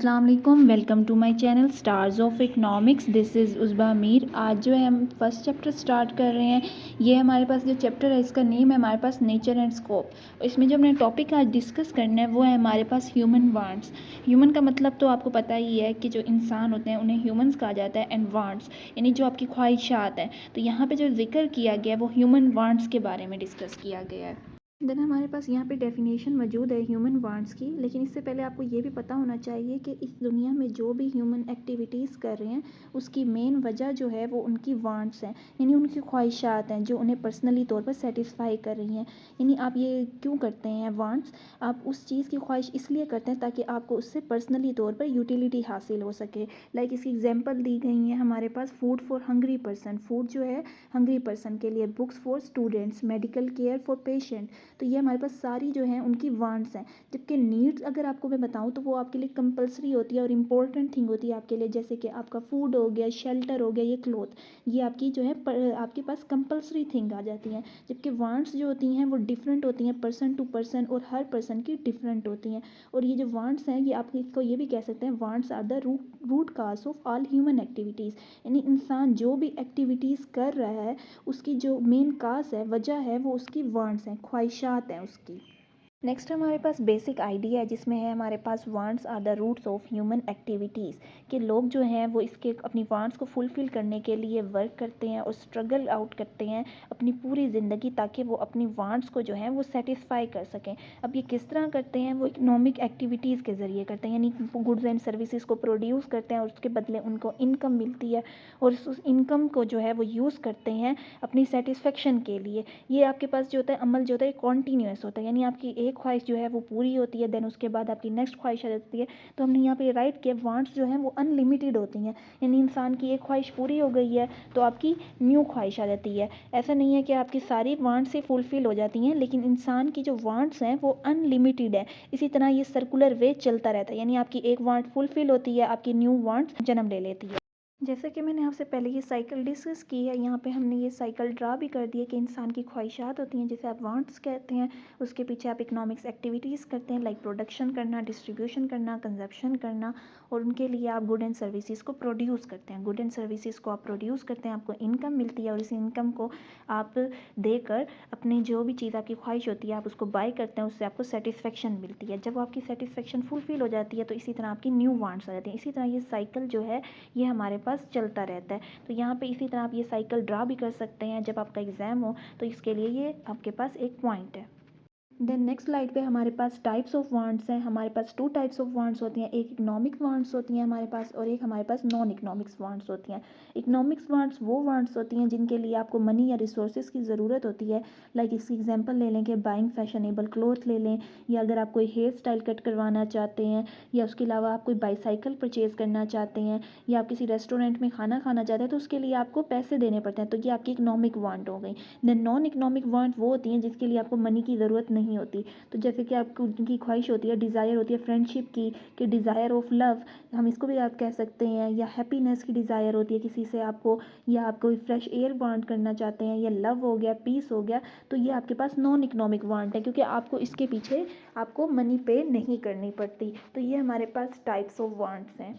अस्सलाम वालेकुम, welcome to my channel stars of economics. This is Uzba Mir. आज जो है हम फर्स्ट चैप्टर स्टार्ट कर रहे हैं। ये हमारे पास जो चैप्टर है इसका नेम है हमारे पास नेचर एंड स्कोप। इसमें जो हमने टॉपिक आज डिस्कस करना है वो है हमारे पास ह्यूमन वांट्स। ह्यूमन का मतलब तो आपको पता ही है कि जो इंसान होते हैं उन्हें ह्यूमंस कहा जाता है, एंड वांट्स यानी जो आपकी ख्वाहिशात हैं। तो यहाँ पे जो जिक्र किया गया है वो ह्यूमन वांट्स के बारे में डिस्कस किया गया है। देन हमारे पास यहाँ पे डेफिनेशन मौजूद है ह्यूमन वांट्स की, लेकिन इससे पहले आपको ये भी पता होना चाहिए कि इस दुनिया में जो भी ह्यूमन एक्टिविटीज़ कर रहे हैं उसकी मेन वजह जो है वो उनकी वांट्स हैं, यानी उनकी ख्वाहिशात हैं जो उन्हें पर्सनली तौर पर सेटिस्फाई कर रही हैं। यानी आप ये क्यों करते हैं वांट्स, आप उस चीज़ की ख्वाहिश इसलिए करते हैं ताकि आपको उससे पर्सनली तौर पर यूटिलिटी हासिल हो सके। लाइक इसकी एग्जांपल दी गई है हमारे पास food for hungry person, food जो है हंग्री पर्सन के लिए, books for students, medical care for patient. तो ये हमारे पास सारी जो हैं उनकी वांट्स हैं। जबकि नीड्स अगर आपको मैं बताऊँ तो वो आपके लिए कंपलसरी होती है और इम्पोर्टेंट थिंग होती है आपके लिए, जैसे कि आपका फूड हो गया, शेल्टर हो गया, ये क्लोथ, ये आपकी जो है आपके पास कंपलसरी थिंग आ जाती हैं। जबकि वांट्स जो होती हैं वो डिफरेंट होती हैं पर्सन टू पर्सन, और हर पर्सन की डिफरेंट होती हैं। और ये जो वांट्स हैं ये आप इसको ये भी कह सकते हैं, wants are the root cause of all human activities. यानी इंसान जो भी एक्टिविटीज़ कर रहा है उसकी जो मेन काज है, वजह है, वो उसकी वांट्स हैं, ख्वाहिशात हैं उसकी। नेक्स्ट हमारे पास बेसिक आइडिया है जिसमें है हमारे पास wants are the roots of human activities, कि लोग जो हैं वो इसके अपनी वांट्स को फुलफ़िल करने के लिए वर्क करते हैं और स्ट्रगल आउट करते हैं अपनी पूरी ज़िंदगी, ताकि वो अपनी वांट्स को जो है वो सेटिस्फाई कर सकें। अब ये किस तरह करते हैं, वो इकोनॉमिक एक्टिविटीज़ के ज़रिए करते हैं, यानी गुड्स एंड सर्विसेज को प्रोड्यूस करते हैं और उसके बदले उनको इनकम मिलती है, और उस इनकम को जो है वो यूज़ करते हैं अपनी सेटिस्फेक्शन के लिए। ये आपके पास जो होता है अमल जो होता है कॉन्टीन्यूस होता है, यानी आपकी एक ख्वाहिश जो है वो पूरी होती है, देन उसके बाद आपकी नेक्स्ट ख्वाहिश आ जाती है। तो हमने यहाँ पे राइट किया वांट्स जो हैं वो अनलिमिटेड होती हैं, यानी इंसान की एक ख्वाहिश पूरी हो गई है तो आपकी न्यू ख्वाहिश आ जाती है। ऐसा नहीं है कि आपकी सारी वांट्स से फुलफ़िल हो जाती हैं, लेकिन इंसान की जो वांट्स हैं वो अनलिमिटेड है। इसी तरह ये सर्कुलर वे चलता रहता है, यानी आपकी एक वांट फुलफ़िल होती है, आपकी न्यू वांट्स जन्म ले लेती है। जैसे कि मैंने आपसे पहले ये साइकिल डिस्कस की है, यहाँ पे हमने ये साइकिल ड्रा भी कर दिया कि इंसान की ख्वाहिशात होती हैं जिसे आप वांट्स कहते हैं, उसके पीछे आप इकोनॉमिक्स एक्टिविटीज़ करते हैं, लाइक प्रोडक्शन करना, डिस्ट्रीब्यूशन करना, कंजप्शन करना, और उनके लिए आप गुड एंड सर्विसेज को प्रोड्यूस करते हैं। गुड एंड सर्विसेज को आप प्रोड्यूस करते हैं, आपको इनकम मिलती है, और इस इनकम को आप देकर अपनी जो भी चीज़ आपकी ख्वाहिश होती है आप उसको बाय करते हैं, उससे आपको सेटिस्फेक्शन मिलती है। जब आपकी सेटिस्फेक्शन फुलफ़िल हो जाती है तो इसी तरह आपकी न्यू वांट्स आ जाती हैं। इसी तरह ये साइकिल जो है ये हमारे पास चलता रहता है। तो यहाँ पे इसी तरह आप ये साइकिल ड्रा भी कर सकते हैं जब आपका एग्ज़ाम हो, तो इसके लिए ये आपके पास एक पॉइंट है। देन नेक्स्ट स्लाइड पे हमारे पास टाइप्स ऑफ वांट्स हैं। हमारे पास टू टाइप्स ऑफ वांट्स होती हैं, एक इकोनॉमिक वांट्स होती हैं हमारे पास, और एक हमारे पास नॉन इकोनॉमिक्स वांट्स होती हैं। इकोनॉमिक्स वांट्स वो वांट्स होती हैं जिनके लिए आपको मनी या रिसोर्सेज की ज़रूरत होती है। लाइक इसकी एग्जांपल ले लें कि बाइंग फैशनेबल क्लोथ ले लें, या अगर आप कोई हेयर स्टाइल कट करवाना चाहते हैं, या उसके अलावा आप कोई बाईसाइकिल परचेज़ करना चाहते हैं, या आप किसी रेस्टोरेंट में खाना खाना चाहते हैं, तो उसके लिए आपको पैसे देने पड़ते हैं। तो ये आपकी इकोनॉमिक वांट हो गई। देन नॉन इकोनॉमिक वांट वो होती हैं जिसके लिए आपको मनी की ज़रूरत नहीं होती। तो जैसे कि आपको उनकी ख्वाहिश होती है, डिज़ायर होती है फ्रेंडशिप की, कि डिज़ायर ऑफ लव, हम इसको भी आप कह सकते हैं, या हैप्पीनेस की डिज़ायर होती है किसी से आपको, या आप कोई फ्रेश एयर वांट करना चाहते हैं, या लव हो गया, पीस हो गया। तो ये आपके पास नॉन इकोनॉमिक वांट है, क्योंकि आपको इसके पीछे आपको मनी पे नहीं करनी पड़ती। तो ये हमारे पास टाइप्स ऑफ वांट्स हैं।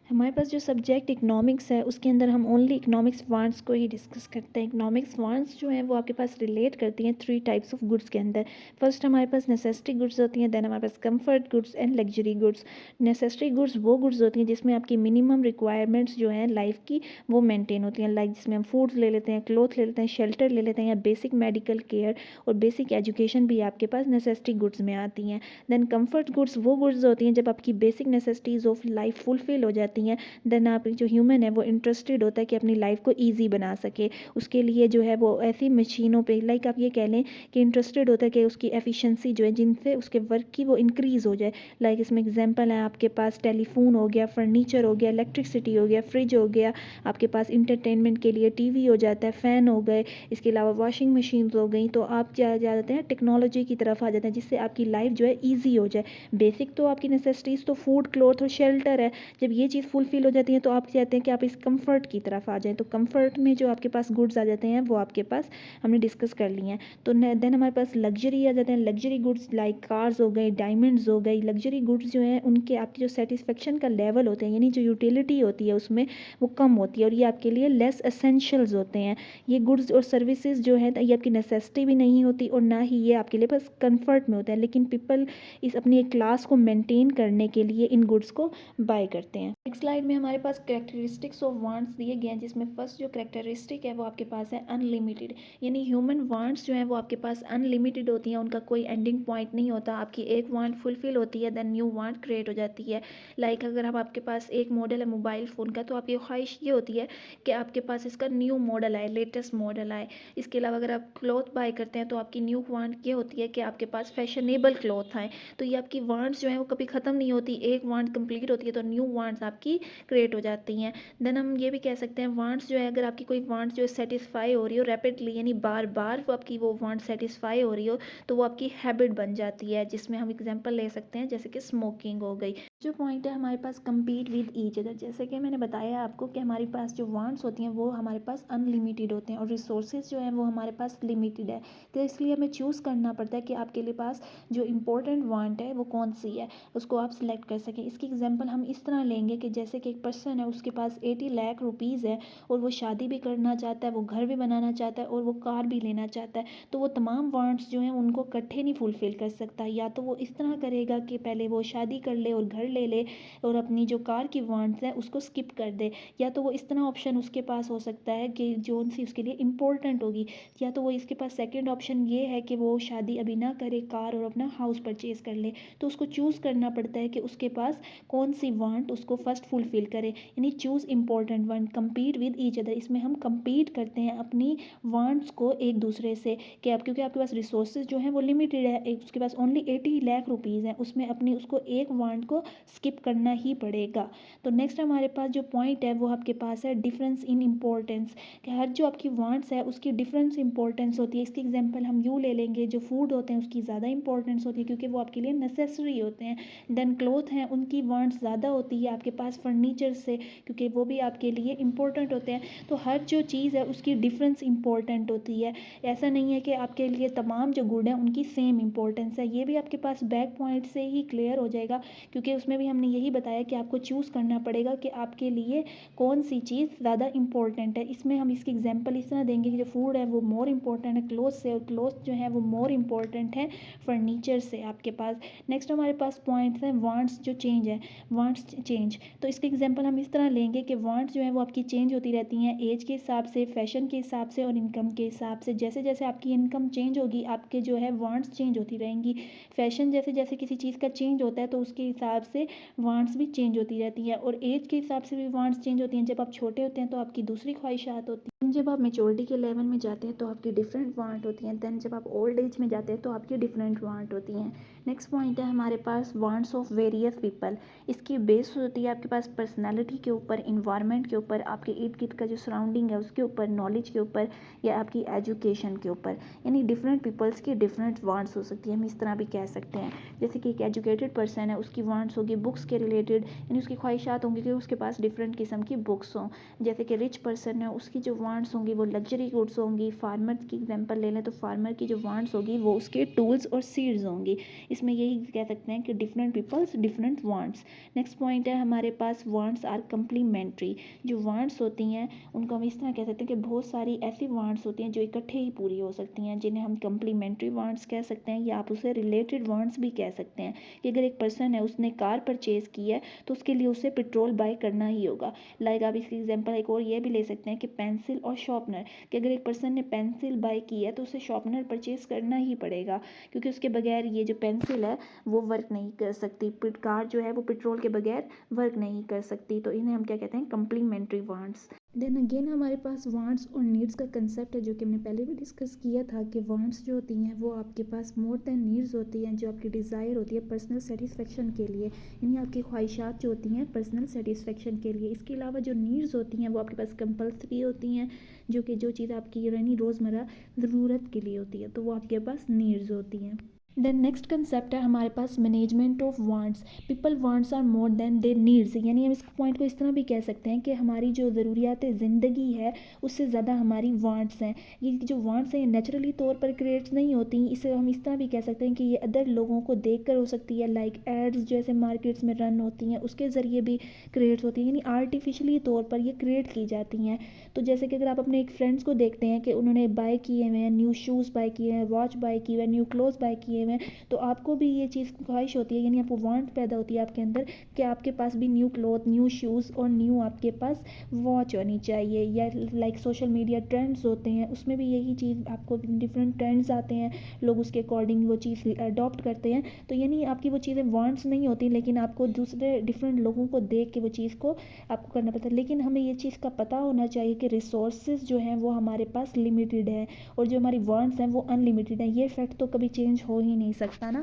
हमारे पास जो सब्जेक्ट इकोनॉमिक्स है उसके अंदर हम ओनली इकोनॉमिक्स वांट्स को ही डिस्कस करते हैं। इकोनॉमिक्स वांट्स जो हैं वो आपके पास रिलेट करती हैं थ्री टाइप्स ऑफ गुड्स के अंदर। फर्स्ट हमारे पास नेसेसिटी गुड्स होती हैं, देन हमारे पास comfort goods and luxury goods. Necessity goods वो गुड्स होती हैं जिसमें आपकी मिनिमम रिक्वायरमेंट्स जो हैं लाइफ की वो मेंटेन होती हैं, लाइक जिसमें हम फूड्स ले लेते हैं, क्लोथ ले लेते हैं, शेल्टर ले लेते हैं, या बेसिक मेडिकल केयर और बेसिक एजुकेशन भी आपके पास नेसेसिटी गुड्स में आती हैं। देन कंफर्ट गुड्स वो गुड्स होती हैं जब आपकी basic necessities of life fulfil हो जाती हैं। देन आप जो ह्यूमन है वो इंटरेस्टेड होता है कि अपनी लाइफ को ईजी बना सके, उसके लिए जो है वो ऐसी मशीनों पे, लाइक आप ये कह लें कि इंटरेस्टेड होता है कि उसकी एफिशिएंसी जो है जिनसे उसके वर्क की वो इंक्रीज़ हो जाए। लाइक इसमें एग्जांपल है आपके पास टेलीफोन हो गया, फर्नीचर हो गया, इलेक्ट्रिसिटी हो गया, फ्रिज हो गया, आपके पास इंटरटेनमेंट के लिए टीवी हो जाता है, फ़ैन हो गए, इसके अलावा वॉशिंग मशीन हो गई। तो आप जा जाते हैं टेक्नोलॉजी की तरफ आ जाते हैं जिससे आपकी लाइफ जो है ईजी हो जाए। बेसिक तो आपकी नेसेसिटीज़ तो फूड, क्लोथ और शेल्टर है। जब ये चीज़ चीज़ फुलफ़िल हो जाती है तो आप चाहते हैं कि आप इस कंफर्ट की तरफ आ जाएँ। तो कंफर्ट में जो आपके पास गुड्स आ जाते हैं वो आपके पास हमने डिस्कस कर लिए हैं। तो देन हमारे पास लग्जरी आ जाते हैं। लग्जरी गुड्स लाइक कार्स हो गए, डायमंड्स हो गई। लग्जरी गुड्स जो हैं उनके आपकी जो सेटिस्फेक्शन का लेवल होते हैं, यानी जो यूटिलिटी होती है उसमें वो कम होती है और ये आपके लिए लेस एसेंशियल्स होते हैं। ये गुड्स और सर्विसेज जो है ये आपकी नेसेसिटी भी नहीं होती और ना ही ये आपके लिए बस कंफर्ट में होता है, लेकिन पीपल इस अपनी एक क्लास को मेंटेन करने के लिए इन गुड्स को बाय करते हैं। नेक्स्ट स्लाइड में हमारे पास कैरेक्टरिस्टिक्स ऑफ वांट्स दिए गए हैं, जिसमें फर्स्ट जो कैरेक्टरिस्टिक है वो आपके पास है अनलिमिटेड, यानी ह्यूमन वांट्स जो है वो आपके पास अनलिमिटेड होती हैं, उनका कोई एंडिंग पॉइंट नहीं होता। आपकी एक वांट फुलफिल होती है देन न्यू वांट क्रिएट हो जाती है। लाइक अगर हम आपके पास एक मॉडल है मोबाइल फ़ोन का तो आपकी ख्वाहिश ये होती है कि आपके पास इसका न्यू मॉडल आए, लेटेस्ट मॉडल आए। इसके अलावा अगर आप क्लॉथ बाय करते हैं तो आपकी न्यू वांट ये होती है कि आपके पास फैशनेबल क्लॉथ आए। तो ये आपकी वांट्स जो है वो कभी ख़त्म नहीं होती, एक वांट कंप्लीट होती है तो न्यू वांट्स आपकी क्रिएट हो जाती हैं। देन हम ये भी कह सकते हैं वांट्स जो है, अगर आपकी कोई वांट्स जो है सेटिस्फाई हो रही हो रैपिडली, यानी बार बार वो आपकी वो वांट सेटिस्फाई हो रही हो तो वो आपकी हैबिट बन जाती है, जिसमें हम एग्जांपल ले सकते हैं जैसे कि स्मोकिंग हो गई। जो पॉइंट है हमारे पास compete विद ईच अदर, जैसे कि मैंने बताया आपको कि हमारे पास जो वांट्स होती हैं वो हमारे पास अनलिमिटेड होते हैं और रिसोर्सेज जो हैं वो हमारे पास लिमिटेड है। तो इसलिए हमें चूज़ करना पड़ता है कि आपके लिए पास जो इम्पोर्टेंट वांट है वो कौन सी है, उसको आप सिलेक्ट कर सकें। इसकी एग्जांपल हम इस तरह लेंगे कि जैसे कि एक पर्सन है, उसके पास 80 लाख रुपीज़ है और वो शादी भी करना चाहता है, वो घर भी बनाना चाहता है और वो कार भी लेना चाहता है। तो वो तमाम वांट्स जो हैं उनको इकट्ठे नहीं फुलफ़िल कर सकता। या तो वो इस तरह करेगा कि पहले वो शादी कर ले और घर ले ले और अपनी जो कार की वांट्स है उसको स्किप कर दे, या तो वो इस तरह ऑप्शन उसके पास हो सकता है कि जो सी उसके लिए इम्पोर्टेंट होगी, या तो वो इसके पास सेकंड ऑप्शन ये है कि वो शादी अभी ना करे, कार और अपना हाउस परचेज़ कर ले। तो उसको चूज़ करना पड़ता है कि उसके पास कौन सी वांट उसको फर्स्ट फुलफ़िल करे, यानी choose important one, compete with each other. इसमें हम कम्पीट करते हैं अपनी वांट्स को एक दूसरे से कि आप, क्योंकि आपके पास रिसोर्सेज जो हैं वो लिमिटेड है, एक उसके पास ओनली 80 लाख रुपीज़ हैं, उसमें अपनी उसको एक वांट को स्किप करना ही पड़ेगा। तो नेक्स्ट हमारे पास जो पॉइंट है वो आपके पास है डिफरेंस इन इम्पोर्टेंस, कि हर जो आपकी वांट्स है उसकी डिफरेंस इंपॉर्टेंस होती है। इसकी एग्जांपल हम यूँ ले लेंगे, जो फूड होते हैं उसकी ज़्यादा इंपॉर्टेंस होती है क्योंकि वो आपके लिए नेसेसरी होते हैं। देन क्लोथ हैं, उनकी वांट्स ज़्यादा होती है आपके पास फर्नीचर से, क्योंकि वो भी आपके लिए इंपॉर्टेंट होते हैं। तो हर जो चीज़ है उसकी डिफरेंस इंपॉर्टेंट होती है। ऐसा नहीं है कि आपके लिए तमाम जो गुड हैं उनकी सेम इंपॉर्टेंस है। ये भी आपके पास बैक पॉइंट से ही क्लियर हो जाएगा, क्योंकि उसमें भी हमने यही बताया कि आपको चूज़ करना पड़ेगा कि आपके लिए कौन सी चीज़ ज़्यादा इंपॉर्टेंट है। इसमें हम इसकी एग्जांपल इस तरह देंगे कि जो फूड है वो मोर इंपॉर्टेंट है क्लोथ से, और क्लोथ जो है वो मोर इंपॉर्टेंट है फर्नीचर से आपके पास। नेक्स्ट हमारे पास पॉइंट्स हैं वांट्स जो चेंज है, वांट्स चेंज। तो इसके एग्जांपल हम इस तरह लेंगे कि वांट्स जो है वो आपकी चेंज होती रहती हैं एज के हिसाब से, फैशन के हिसाब से और इनकम के हिसाब से। जैसे जैसे आपकी इनकम चेंज होगी आपके जो है वांट्स चेंज होती रहेंगी। फैशन जैसे जैसे किसी चीज़ का चेंज होता है तो उसके हिसाब से वांट्स भी चेंज होती रहती हैं, और एज के हिसाब से भी वांट्स चेंज होती हैं। जब आप छोटे होते हैं तो आपकी दूसरी ख्वाहिशात होती हैं, जब आप मेच्योरिटी के लेवल में जाते हैं तो आपकी डिफरेंट वांट होती हैं, दैन जब आप ओल्ड एज में जाते हैं तो आपकी डिफरेंट वांट होती हैं। नेक्स्ट पॉइंट है हमारे पास वांट्स ऑफ वेरियस पीपल। इसकी बेस होती है आपके पास पर्सनैलिटी के ऊपर, इन्वायरमेंट के ऊपर, आपके इर्द गिर्द का जो सराउंडिंग है उसके ऊपर, नॉलेज के ऊपर या आपकी एजुकेशन के ऊपर। यानी डिफरेंट पीपल्स की डिफरेंट वांट्स हो सकती है, हम इस तरह भी कह सकते हैं। जैसे कि एक एजुकेटेड पर्सन है, उसकी वांट्स होगी बुक्स के रिलेटेड, यानी उसकी ख्वाहिशात होंगी कि उसके पास डिफरेंट किस्म की बुक्स हों। जैसे कि रिच पर्सन है, उसकी जो वांट्स होंगी वो लग्जरी गुड्स होंगी। फार्मर की एग्जांपल ले लें तो फार्मर की जो वांट्स होगी वो उसके टूल्स और सीड्स होंगी। इसमें यही कह सकते हैं कि different peoples different wants. Next point है हमारे पास वांट्स आर कम्प्लीमेंट्री। जो वांट्स होती हैं उनको हम इस तरह कह सकते हैं कि बहुत सारी ऐसी वांट्स होती हैं जो इकट्ठे ही पूरी हो सकती हैं, जिन्हें हम कम्प्लीमेंट्री वांट्स कह सकते हैं, या आप उसे रिलेटेड वांट्स भी कह सकते हैं। कि अगर एक पर्सन है उसने कार परचेज़ की है तो उसके लिए उसे पेट्रोल बाय करना ही होगा। लाइक आप इसकी एग्जांपल एक और ये भी ले सकते हैं कि पेंसिल और शॉर्पनर, कि अगर एक पर्सन ने पेंसिल बाय की है तो उसे शॉर्पनर परचेज़ करना ही पड़ेगा, क्योंकि उसके बगैर ये जो पेंसिल है वो वर्क नहीं कर सकती। कार जो है वो पेट्रोल के बगैर वर्क नहीं कर सकती। तो इन्हें हम क्या कहते हैं, कम्प्लीमेंट्री वांट्स। देन अगेन हमारे पास वांट्स और नीड्स का कंसेप्ट है, जो कि हमने पहले भी डिस्कस किया था कि वांट्स जो होती हैं वो आपके पास मोर देन नीड्स होती हैं, जो आपकी डिज़ायर होती है पर्सनल सेटिस्फेक्शन के लिए, यानी आपकी ख्वाहिशात जो होती हैं पर्सनल सेटिस्फेक्शन के लिए। इसके अलावा जो नीड्स होती हैं वो आपके पास कंपल्सरी होती हैं, जो कि जो चीज़ आपकी यानी रोज़मर्रा ज़रूरत के लिए होती है तो वो आपके पास नीड्स होती हैं। देन नेक्स्ट कंसेप्ट है हमारे पास management of wants. People wants are more than their needs, यानी हम इस पॉइंट को इस तरह भी कह सकते हैं कि हमारी जो ज़रूरियात ज़िंदगी है उससे ज़्यादा हमारी वांट्स हैं। ये जो वांट्स हैं ये नेचुरली तौर पर क्रिएट नहीं होती, इसे हम इस तरह भी कह सकते हैं कि ये अदर लोगों को देख कर हो सकती है, लाइक एड्स जैसे मार्केट्स में रन होती हैं उसके ज़रिए भी क्रिएट होती हैं, यानी आर्टिफिशली तौर पर ये क्रिएट की जाती हैं। तो जैसे कि अगर आप अपने एक फ्रेंड्स को देखते हैं कि उन्होंने बाय किए हुए हैं, न्यू शूज़ बाय किए हैं, वॉच बाय की हुए हैं, न्यू क्लोथ्स बाय किए हुए हैं, तो आपको भी ये चीज़ ख्वाहिश होती है, यानी आपको वांट पैदा होती है आपके अंदर कि आपके पास भी न्यू क्लोथ, न्यू शूज़ और न्यू आपके पास वॉच होनी चाहिए। या लाइक सोशल मीडिया ट्रेंड्स होते हैं उसमें भी यही चीज़, आपको डिफरेंट ट्रेंड्स आते हैं, लोग उसके अकॉर्डिंग वो चीज़ अडॉप्ट करते हैं। तो यानी आपकी वो चीज़ें वांट्स नहीं होती, लेकिन आपको दूसरे डिफरेंट लोगों को देख के वो चीज़ को आपको करना पड़ता है। लेकिन हमें ये चीज़ का पता होना चाहिए कि रिसोर्सेज जो हैं वो हमारे पास लिमिटेड है और जो हमारी वांट्स हैं वो अनलिमिटेड है। ये फैक्ट तो कभी चेंज हो ही नहीं सकता ना।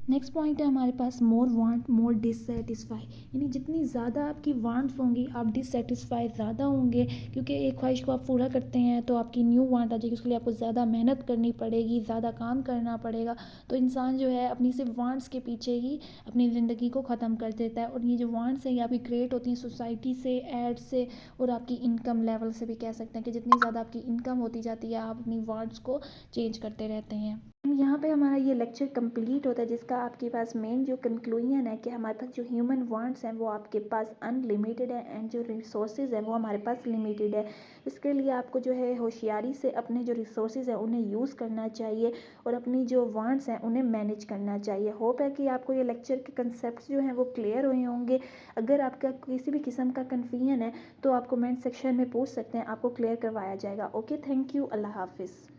नेक्स्ट पॉइंट है हमारे पास मोर वांट मोर डिससेटिस्फाई, यानी जितनी ज़्यादा आपकी वांट्स होंगी आप डिससेटिस्फाई ज़्यादा होंगे, क्योंकि एक ख्वाहिश को आप पूरा करते हैं तो आपकी न्यू वांट आ जाएगी, उसके लिए आपको ज़्यादा मेहनत करनी पड़ेगी, ज़्यादा काम करना पड़ेगा। तो इंसान जो है अपनी सिर्फ वांट्स के पीछे ही अपनी ज़िंदगी को ख़त्म कर देता है। और ये जो वांट्स हैं ये आपकी क्रिएट होती हैं सोसाइटी से, एड से और आपकी इनकम लेवल से भी कह सकते हैं कि जितनी ज़्यादा आपकी इनकम होती जाती है आप अपनी वांट्स को चेंज करते रहते हैं। यहाँ पे हमारा ये लेक्चर कंप्लीट होता है, जिसका आपके पास मेन जो कंक्लूजन है कि हमारे पास जो ह्यूमन वांट्स हैं वो आपके पास अनलिमिटेड है एंड जो रिसोर्सेज हैं वो हमारे पास लिमिटेड है। इसके लिए आपको जो है होशियारी से अपने जो रिसोर्सेज हैं उन्हें यूज़ करना चाहिए और अपनी जो वांट्स हैं उन्हें मैनेज करना चाहिए। होप है कि आपको ये लेक्चर के कंसेप्ट जो हैं वो क्लियर हुए होंगे। अगर आपका किसी भी किस्म का कन्फ्यूजन है तो आप कमेंट सेक्शन में पूछ सकते हैं, आपको क्लियर करवाया जाएगा। ओके, थैंक यू, अल्लाह हाफिज़।